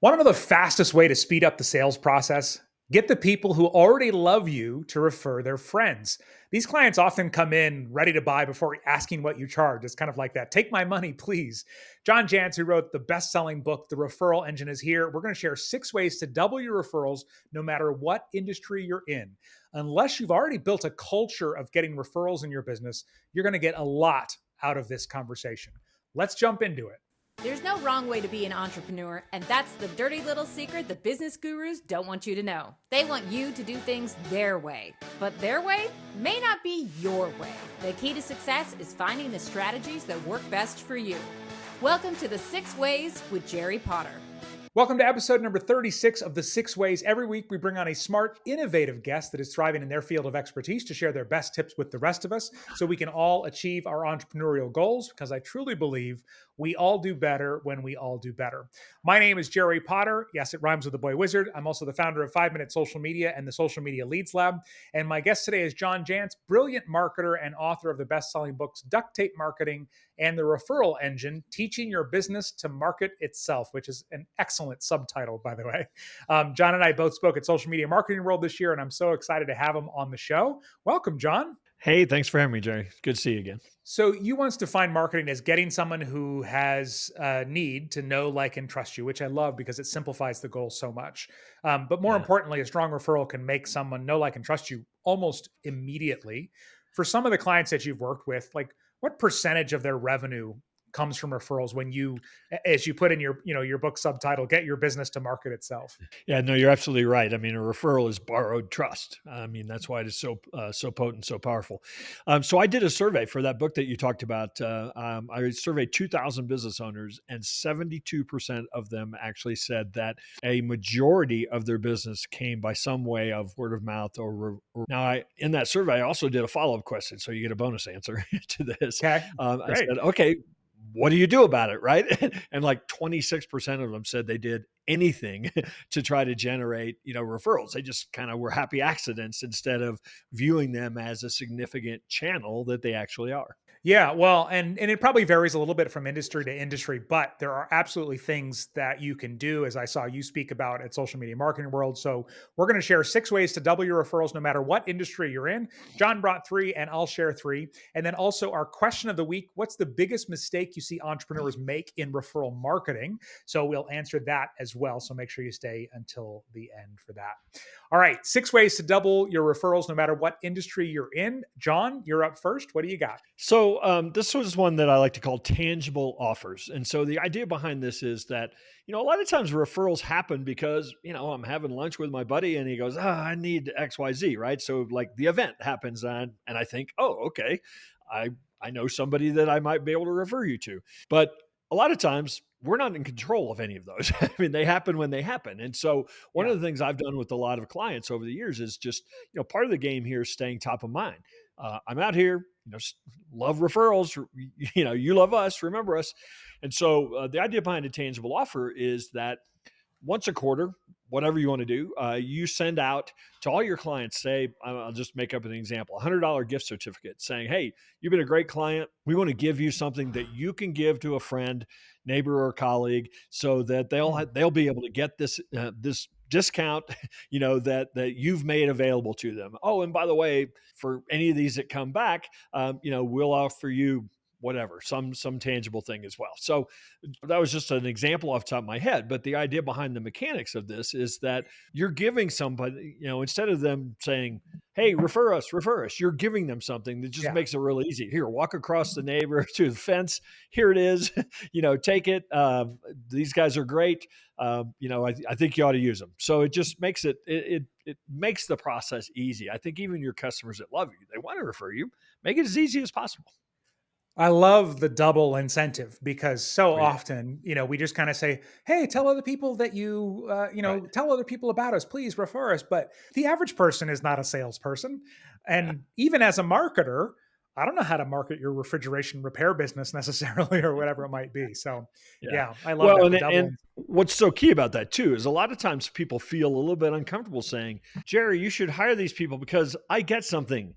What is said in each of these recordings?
Want to know the fastest way to speed up the sales process? Get the people who already love you to refer their friends. These clients often come in ready to buy before asking what you charge. It's kind of like that. Take my money, please. John Jantsch, who wrote the best selling book, The Referral Engine, is here. We're going to share 6 ways to double your referrals no matter what industry you're in. Unless you've already built a culture of getting referrals in your business, you're going to get a lot out of this conversation. Let's jump into it. There's no wrong way to be an entrepreneur, and that's the dirty little secret the business gurus don't want you to know. They want you to do things their way, but their way may not be your way. The key to success is finding the strategies that work best for you. Welcome to the 6 Ways with Jerry Potter. Welcome to episode number 36 of the 6 Ways. Every week we bring on a smart, innovative guest that is thriving in their field of expertise to share their best tips with the rest of us so we can all achieve our entrepreneurial goals, because I truly believe we all do better when we all do better. My name is Jerry Potter. Yes, it rhymes with the boy wizard. I'm also the founder of 5 Minute Social Media and the Social Media Leads Lab. And my guest today is John Jantsch, brilliant marketer and author of the best-selling books Duct Tape Marketing and the Referral Engine, Teaching Your Business to Market Itself, which is an excellent subtitle, by the way. John and I both spoke at Social Media Marketing World this year, and I'm so excited to have him on the show. Welcome, John. Hey, thanks for having me, Jerry. Good to see you again. So you once defined marketing as getting someone who has a need to know, like, and trust you, which I love because it simplifies the goal so much. But more importantly, a strong referral can make someone know, like, and trust you almost immediately. For some of the clients that you've worked with, like, what percentage of their revenue comes from referrals when you, as you put in your book subtitle, get your business to market itself? Yeah, no, you're absolutely right. I mean, a referral is borrowed trust. I mean, that's why it is so potent, so powerful. So I did a survey for that book that you talked about. I surveyed 2,000 business owners, and 72% of them actually said that a majority of their business came by some way of word of mouth now, in that survey, I also did a follow-up question, so you get a bonus answer to this. Okay, I said, okay, what do you do about it? Right. And like 26% of them said they did anything to try to generate, referrals. They just kind of were happy accidents instead of viewing them as a significant channel that they actually are. Yeah, well, and it probably varies a little bit from industry to industry, but there are absolutely things that you can do, as I saw you speak about at Social Media Marketing World. So we're going to share 6 ways to double your referrals no matter what industry you're in. John brought 3, and I'll share 3. And then also our question of the week: what's the biggest mistake you see entrepreneurs make in referral marketing? So we'll answer that as well. So make sure you stay until the end for that. All right, 6 ways to double your referrals no matter what industry you're in. John, you're up first. What do you got? So this was one that I like to call tangible offers. And so the idea behind this is that, a lot of times referrals happen because, I'm having lunch with my buddy and he goes, I need XYZ, right? So like the event happens and I think, oh, okay, I know somebody that I might be able to refer you to. But a lot of times we're not in control of any of those. I mean, they happen when they happen. And so one of the things I've done with a lot of clients over the years is just, part of the game here is staying top of mind. I'm out here, love referrals, you love us, remember us. And so the idea behind a tangible offer is that once a quarter, whatever you want to do, you send out to all your clients, say, I'll just make up an example, $100 gift certificate saying, hey, you've been a great client. We want to give you something that you can give to a friend, neighbor, or colleague so that they'll be able to get this discount, that you've made available to them. Oh, and by the way, for any of these that come back, we'll offer you whatever, some tangible thing as well. So that was just an example off the top of my head. But the idea behind the mechanics of this is that you're giving somebody, instead of them saying, hey, refer us, you're giving them something that just makes it real easy. Here, walk across the neighbor to the fence. Here it is, take it. These guys are great. I think you ought to use them. So it just makes it makes the process easy. I think even your customers that love you, they want to refer you, make it as easy as possible. I love the double incentive because so often, we just kind of say, hey, tell other people that tell other people about us, please refer us. But the average person is not a salesperson. And even as a marketer, I don't know how to market your refrigeration repair business necessarily or whatever it might be. So I love that. And what's so key about that too is a lot of times people feel a little bit uncomfortable saying, Jerry, you should hire these people because I get something,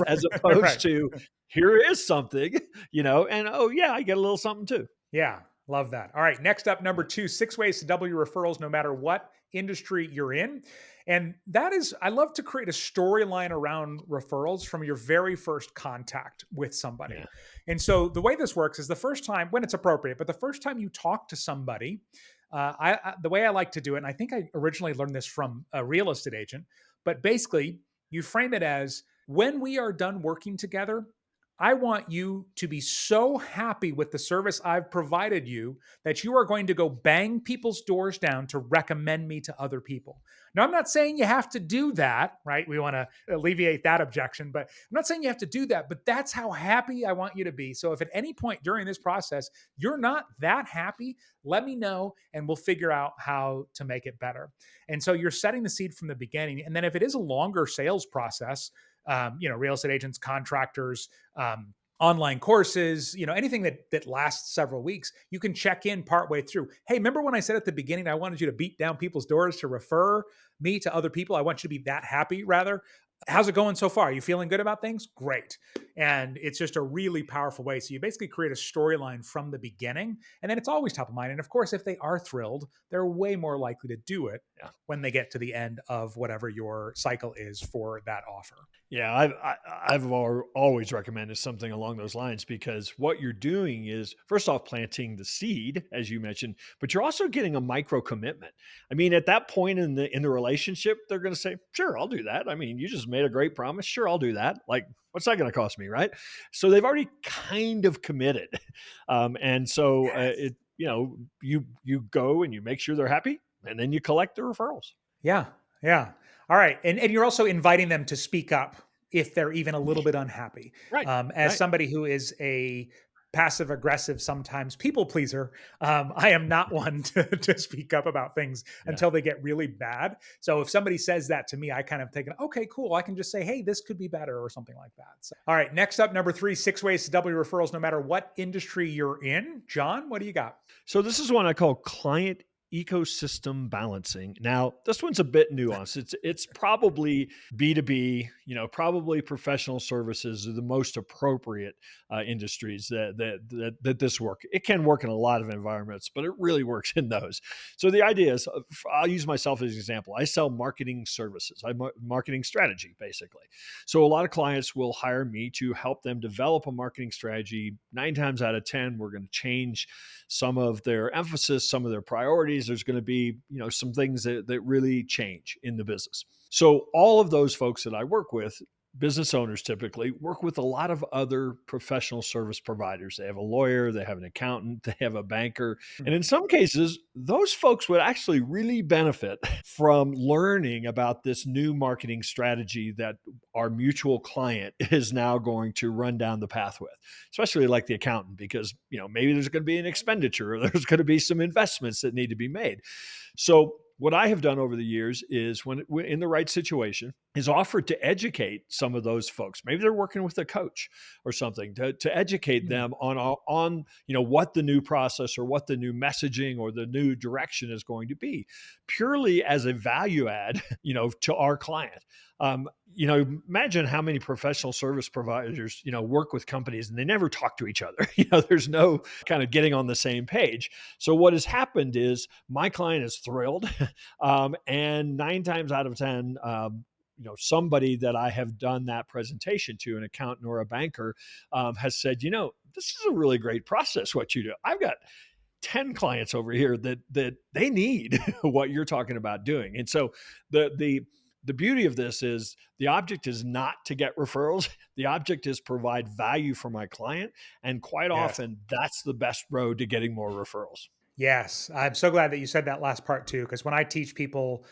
as opposed to here is something, and oh yeah, I get a little something too. Yeah. Love that. All right. Next up, number two, 6 ways to double your referrals no matter what industry you're in. And that is, I love to create a storyline around referrals from your very first contact with somebody. Yeah. And so the way this works is the first time, when it's appropriate, but the first time you talk to somebody, the way I like to do it, and I think I originally learned this from a real estate agent, but basically you frame it as when we are done working together, I want you to be so happy with the service I've provided you that you are going to go bang people's doors down to recommend me to other people. Now, I'm not saying you have to do that, right? We want to alleviate that objection, but I'm not saying you have to do that, but that's how happy I want you to be. So if at any point during this process you're not that happy, let me know and we'll figure out how to make it better. And so you're setting the seed from the beginning. And then if it is a longer sales process, real estate agents, contractors, online courses, anything that lasts several weeks, you can check in partway through. Hey, remember when I said at the beginning I wanted you to beat down people's doors to refer me to other people? I want you to be that happy, rather. How's it going so far? Are you feeling good about things? Great. And it's just a really powerful way. So you basically create a storyline from the beginning, and then it's always top of mind. And of course, if they are thrilled, they're way more likely to do it Yeah. when they get to the end of whatever your cycle is for that offer. Yeah, I've always recommended something along those lines because what you're doing is first off planting the seed, as you mentioned, but you're also getting a micro commitment. I mean, at that point in the relationship, they're going to say, "Sure, I'll do that." I mean, you just made a great promise. Sure, I'll do that. Like, what's that going to cost me, right? So they've already kind of committed, and so Yes. you go and you make sure they're happy, and then you collect the referrals. Yeah. Yeah. All right. And you're also inviting them to speak up if they're even a little bit unhappy. Right, As right, somebody who is a passive aggressive, sometimes people pleaser, I am not one to speak up about things yeah. until they get really bad. So if somebody says that to me, I kind of think, okay, cool. I can just say, hey, this could be better or something like that. So, all right. Next up, number three, 6 ways to double your referrals no matter what industry you're in. John, what do you got? So this is one I call client ecosystem balancing. Now, this one's a bit nuanced. It's probably B2B, probably professional services are the most appropriate industries that this work. It can work in a lot of environments, but it really works in those. So the idea is, I'll use myself as an example. I sell marketing services. Marketing strategy basically. So a lot of clients will hire me to help them develop a marketing strategy. 9 times out of 10, we're going to change some of their emphasis, some of their priorities. There's going to be, some things that really change in the business. So all of those folks that I work with, business owners typically work with a lot of other professional service providers. They have a lawyer, they have an accountant, they have a banker. And in some cases, those folks would actually really benefit from learning about this new marketing strategy that our mutual client is now going to run down the path with, especially like the accountant, because, maybe there's going to be an expenditure or there's going to be some investments that need to be made. So what I have done over the years is when in the right situation is offered to educate some of those folks. Maybe they're working with a coach or something to educate Hmm. them on what the new process or what the new messaging or the new direction is going to be, purely as a value add, to our client. Imagine how many professional service providers, work with companies and they never talk to each other. There's no kind of getting on the same page. So what has happened is my client is thrilled, and 9 times out of 10, somebody that I have done that presentation to, an accountant or a banker, has said, this is a really great process. What you do, I've got 10 clients over here that they need what you're talking about doing. And so the beauty of this is the object is not to get referrals. The object is provide value for my client. And quite Yes. often that's the best road to getting more referrals. Yes, I'm so glad that you said that last part too, because when I teach people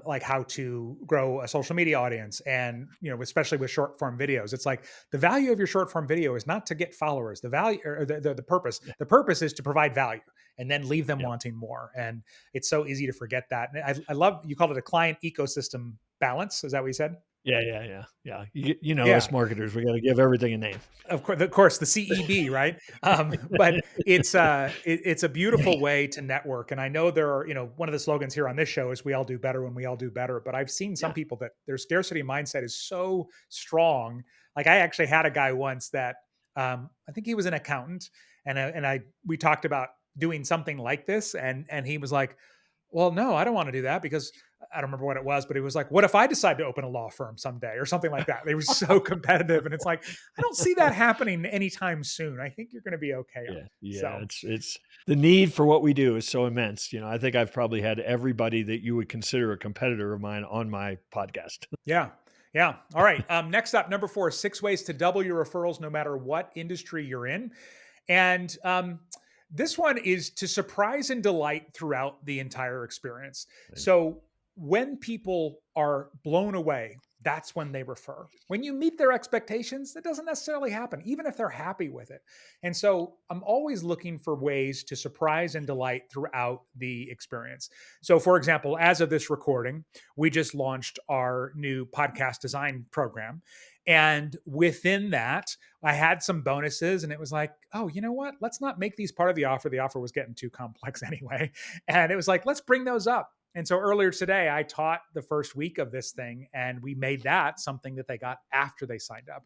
like how to grow a social media audience, and especially with short form videos, it's like the value of your short form video is not to get followers. The value or the purpose, Yeah. the purpose is to provide value and then leave them Yep. wanting more. And it's so easy to forget that. And I love you called it a client ecosystem balance. Is that what you said? Yeah. Yeah. Yeah. Yeah. Us Yeah. marketers, we got to give everything a name. Of course, the CEB, right? But it's a beautiful way to network, and I know there are one of the slogans here on this show is "We all do better when we all do better." But I've seen some Yeah. people that their scarcity mindset is so strong. Like I actually had a guy once that I think he was an accountant, and we talked about doing something like this? And he was like, well, no, I don't want to do that because I don't remember what it was, but it was like, what if I decide to open a law firm someday or something like that? They were so competitive. And it's like, I don't see that happening anytime soon. I think you're going to be okay. Yeah, yeah, So, it's the need for what we do is so immense. I think I've probably had everybody that you would consider a competitor of mine on my podcast. yeah. Yeah. All right. Next up, number 4, 6 ways to double your referrals no matter what industry you're in. And this one is to surprise and delight throughout the entire experience. Right. So when people are blown away, that's when they refer. When you meet their expectations, that doesn't necessarily happen, even if they're happy with it. And so I'm always looking for ways to surprise and delight throughout the experience. So, for example, as of this recording, we just launched our new podcast design program. And within that, I had some bonuses, and it was like, oh, you know what? Let's not make these part of the offer. The offer was getting too complex anyway. And it was like, let's bring those up. And so earlier today, I taught the first week of this thing, and we made that something that they got after they signed up.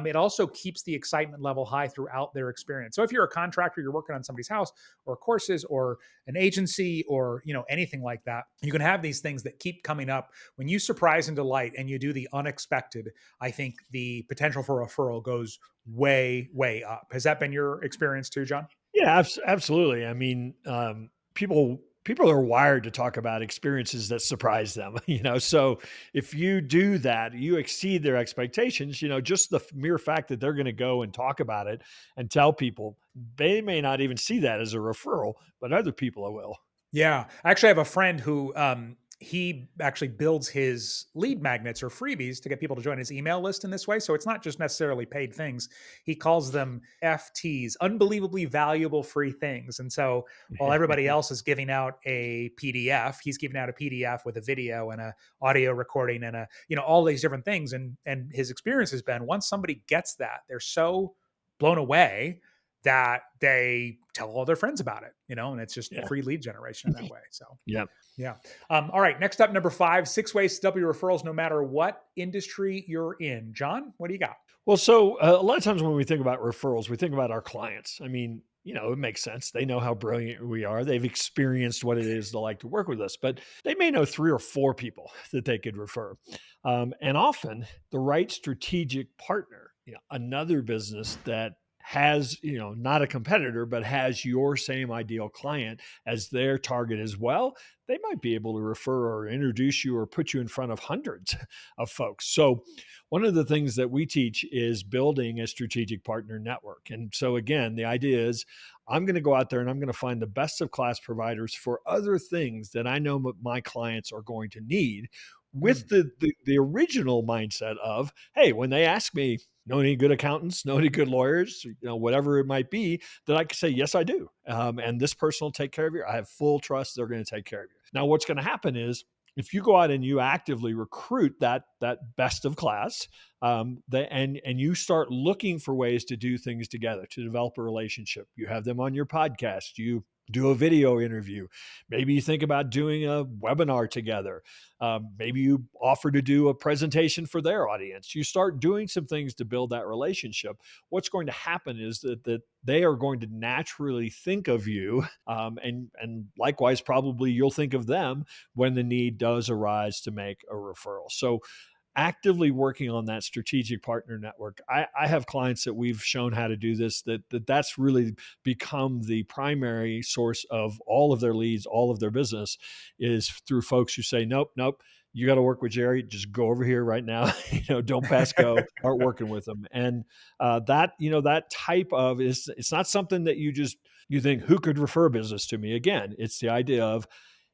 It also keeps the excitement level high throughout their experience. So if you're a contractor, you're working on somebody's house or courses or an agency or anything like that, you can have these things that keep coming up. When you surprise and delight and you do the unexpected, I think the potential for referral goes way, way up. Has that been your experience too, John? Yeah, absolutely. I mean, people are wired to talk about experiences that surprise them. So if you do that, you exceed their expectations. Just the mere fact that they're going to go and talk about it and tell people, they may not even see that as a referral, but other people will. Yeah. I actually have a friend who he actually builds his lead magnets or freebies to get people to join his email list in this way. So it's not just necessarily paid things. He calls them FTs, unbelievably valuable free things. And so while everybody else is giving out a PDF, he's giving out a PDF with a video and a audio recording and all these different things. And his experience has been, once somebody gets that, they're so blown away that they tell all their friends about it, and it's just Yeah. free lead generation in that way. So, Yeah. yeah. All right. Next up, number 5, 6 ways to double your referrals no matter what industry you're in. John, what do you got? Well, so a lot of times when we think about referrals, we think about our clients. I mean, it makes sense. They know how brilliant we are. They've experienced what it is to like to work with us, but they may know 3 or 4 people that they could refer. And often the right strategic partner, another business that has, not a competitor, but has your same ideal client as their target as well, they might be able to refer or introduce you or put you in front of hundreds of folks. So one of the things that we teach is building a strategic partner network. And so again, the idea is I'm going to go out there and I'm going to find the best of class providers for other things that I know my clients are going to need, with Mm. the original mindset of, hey, when they ask me, know any good accountants, know any good lawyers, whatever it might be, that I can say, yes, I do. And this person will take care of you. I have full trust they're going to take care of you. Now, what's going to happen is, if you go out and you actively recruit that best of class, and you start looking for ways to do things together to develop a relationship, you have them on your podcast, you do a video interview, maybe you think about doing a webinar together, maybe you offer to do a presentation for their audience. You start doing some things to build that relationship. What's going to happen is that they are going to naturally think of you, and likewise, probably you'll think of them when the need does arise to make a referral. So actively working on that strategic partner network. I have clients that we've shown how to do this, that's really become the primary source of all of their leads, all of their business is through folks who say, nope, you got to work with Jerry. Just go over here right now. Don't pass go. Start working with them. And that type of it's not something that you think, who could refer business to me? Again, it's the idea of,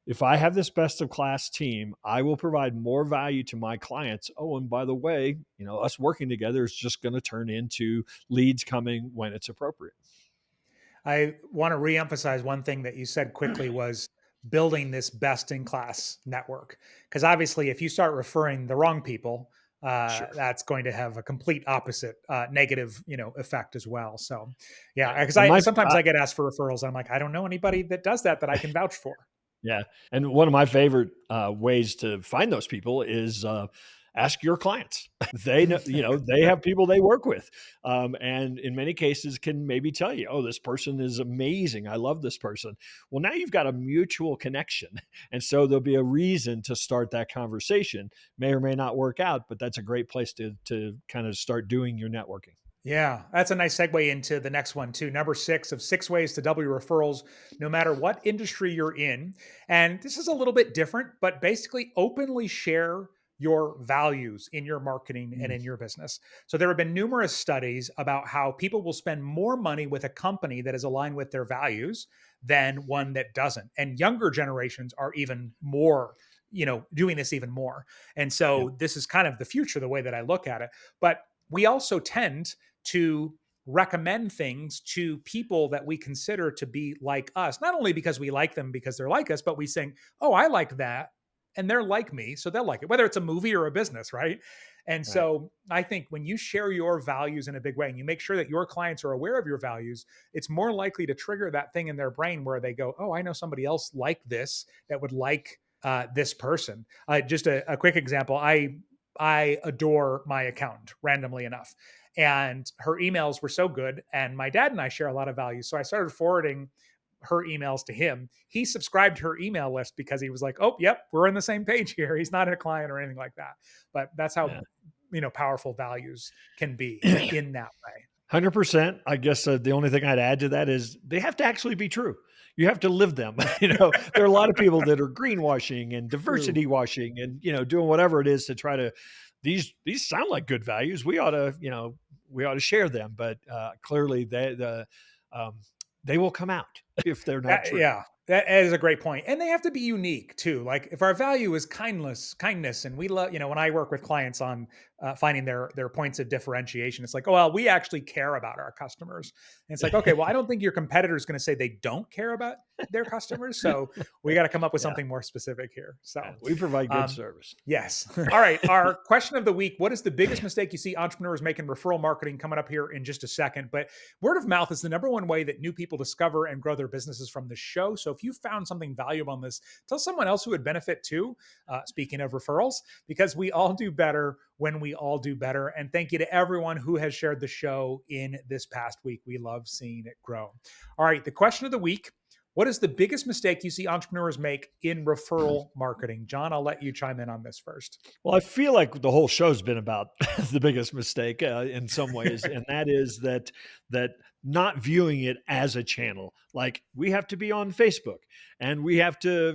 if I have this best of class team, I will provide more value to my clients. Oh, and by the way, us working together is just going to turn into leads coming when it's appropriate. I want to reemphasize one thing that you said quickly was building this best in class network. Because obviously, if you start referring the wrong people, Sure. that's going to have a complete opposite negative, effect as well. So, yeah, Yeah. because And I my, sometimes I get asked for referrals. I'm like, I don't know anybody that does that I can vouch for. Yeah. And one of my favorite ways to find those people is ask your clients. They know, they have people they work with. And in many cases can maybe tell you, oh, this person is amazing. I love this person. Well, now you've got a mutual connection. And so there'll be a reason to start that conversation. May or may not work out, but that's a great place to kind of start doing your networking. Yeah, that's a nice segue into the next one, too. Number 6 of 6 ways to double your referrals, no matter what industry you're in. And this is a little bit different, but basically openly share your values in your marketing and Mm, in your business. So there have been numerous studies about how people will spend more money with a company that is aligned with their values than one that doesn't. And younger generations are even more, doing this even more. And yeah. so this is kind of the future, the way that I look at it. But we also tend to recommend things to people that we consider to be like us, not only because we like them because they're like us, but we think, oh, I like that. And they're like me. So they'll like it, whether it's a movie or a business, right? And Right. so I think when you share your values in a big way and you make sure that your clients are aware of your values, it's more likely to trigger that thing in their brain where they go, oh, I know somebody else like this that would like this person. Just a quick example. I adore my accountant, randomly enough. And her emails were so good. And my dad and I share a lot of values. So I started forwarding her emails to him. He subscribed to her email list because he was like, oh, yep, we're on the same page here. He's not a client or anything like that. But that's how, powerful values can be Yeah. in that way. 100%. I guess the only thing I'd add to that is they have to actually be true. You have to live them. There are a lot of people that are greenwashing and True. diversity washing and doing whatever it is to try to these sound like good values. We ought to share them, but clearly um, they will come out if they're not true. Yeah, that is a great point. And they have to be unique too. Like if our value is kindness, and we love, when I work with clients on finding their points of differentiation, it's like, oh well, we actually care about our customers. And it's like, okay, well, I don't think your competitor is going to say they don't care about their customers, so we got to come up with Yeah, something more specific here. yeah, So, we provide good um, service. yes. All right. Our question of the week: what is the biggest mistake you see entrepreneurs make in referral marketing? Coming up here in just a second. But word of mouth is the number one way that new people discover and grow their businesses from the show. So if you found something valuable on this, tell someone else who would benefit too. Speaking of referrals, because we all do better when we all do better. And thank you to everyone who has shared the show in this past week. We love seeing it grow. All right. The question of the week: what is the biggest mistake you see entrepreneurs make in referral marketing? John, I'll let you chime in on this first. Well, I feel like the whole show's been about the biggest mistake in some ways, and that is that not viewing it as a channel. Like we have to be on Facebook, and we have to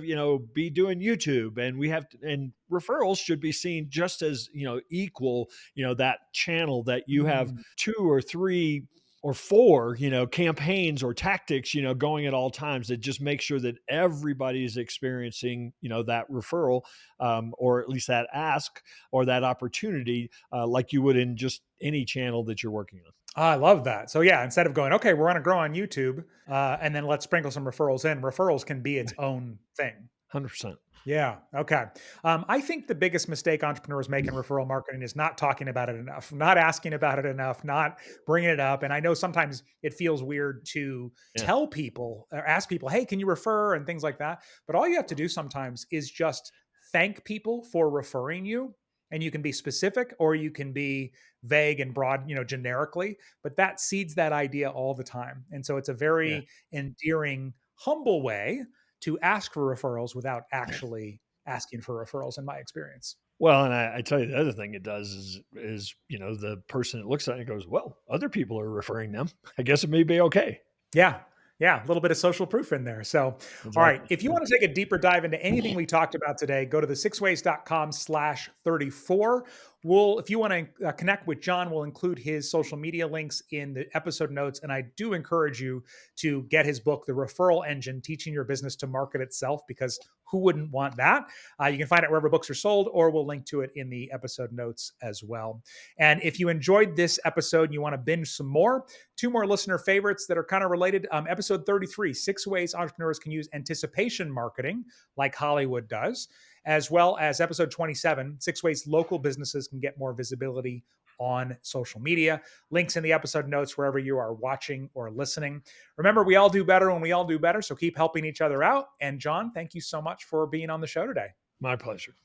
be doing YouTube, and and referrals should be seen just as equal. That channel that you have Mm, 2 or 3 or 4 campaigns or tactics going at all times that just make sure that everybody is experiencing that referral, or at least that ask or that opportunity, like you would in just any channel that you're working on. I love that. So yeah, instead of going, okay, we're going to grow on YouTube, and then let's sprinkle some referrals in. Referrals can be its Right. own thing. 100%. Yeah. Okay. I think the biggest mistake entrepreneurs make in referral marketing is not talking about it enough, not asking about it enough, not bringing it up. And I know sometimes it feels weird to Yeah. tell people or ask people, hey, can you refer and things like that. But all you have to do sometimes is just thank people for referring you. And you can be specific or you can be vague and broad, generically, but that seeds that idea all the time. And so it's a Yeah. very endearing, humble way to ask for referrals without actually asking for referrals, in my experience. Well, and I tell you the other thing it does is the person that looks at it and goes, well, other people are referring them. I guess it may be okay. Yeah. Yeah. A little bit of social proof in there. So, all right. Exactly. If you Yeah. want to take a deeper dive into anything we talked about today, go to the sixways.com/34. If you want to connect with John, we'll include his social media links in the episode notes. And I do encourage you to get his book, The Referral Engine, Teaching Your Business to Market Itself, because who wouldn't want that? You can find it wherever books are sold, or we'll link to it in the episode notes as well. And if you enjoyed this episode and you want to binge some more, 2 more listener favorites that are kind of related. Episode 33, 6 ways entrepreneurs can use anticipation marketing like Hollywood does, as well as episode 27, 6 ways local businesses can get more visibility on social media. Links in the episode notes wherever you are watching or listening. Remember, we all do better when we all do better. So keep helping each other out. And John, thank you so much for being on the show today. My pleasure.